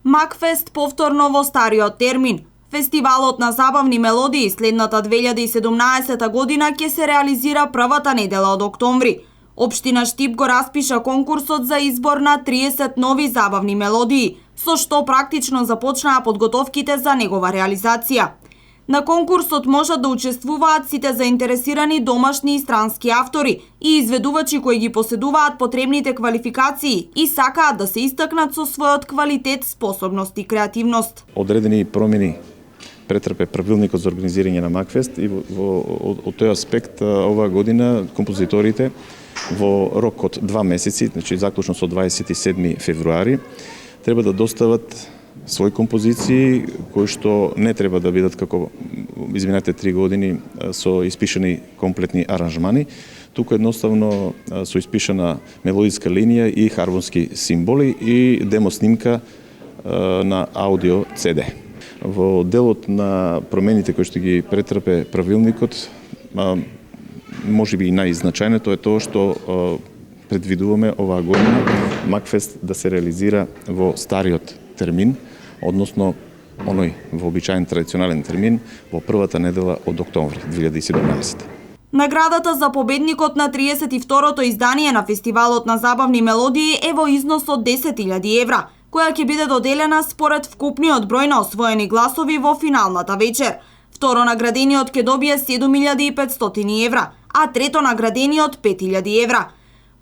Макфест повторно во стариот термин. Фестивалот на забавни мелодии следната 2017 година ќе се реализира првата недела од октомври. Општина Штип го распиша конкурсот за избор на 30 нови забавни мелодии, со што практично започнаа подготовките за негова реализација. На конкурсот можат да учествуваат сите заинтересирани домашни и странски автори и изведувачи кои ги поседуваат потребните квалификации и сакаат да се истакнат со својот квалитет, способност и креативност. Одредени промени претрпе правилникот за организирање на Макфест и од тој аспект оваа година композиторите во рок од 2 месеци, значи заклучно со 27 февруари, треба да достават своји композиции кои што не треба да бидат како изминатите 3 години со испишани комплетни аранжмани, туку едноставно со испишана мелодиска линија и хармонски символи и демо снимка на аудио CD. Во делот на промените кои што ги претрпе правилникот, можеби и најзначајното е тоа што предвидуваме оваа година Макфест да се реализира во стариот термин, односно оној вообичаен традиционален термин во првата недела од октомври 2017. Наградата за победникот на 32-то издание на Фестивалот на забавни мелодии е во износ од 10.000 евра, која ќе биде доделена според вкупниот број на освоени гласови во финалната вечер. Второ наградениот ќе добие 7.500 евра, а трето наградениот 5.000 евра.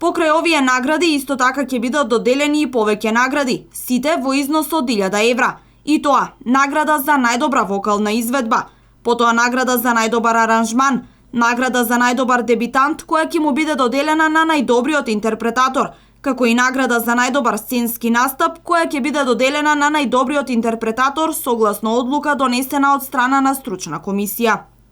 Покрај овие награди исто така ќе бидат доделени и повеќе награди, сите во износ од 1.000 евра. И тоа, награда за најдобра вокална изведба, потоа награда за најдобар аранжман, награда за најдобар дебитант која ќе му биде доделена на најдобриот интерпретатор, како и награда за најдобар сценски настап која ќе биде доделена на најдобриот интерпретатор согласно одлука донесена од страна на стручна комисија.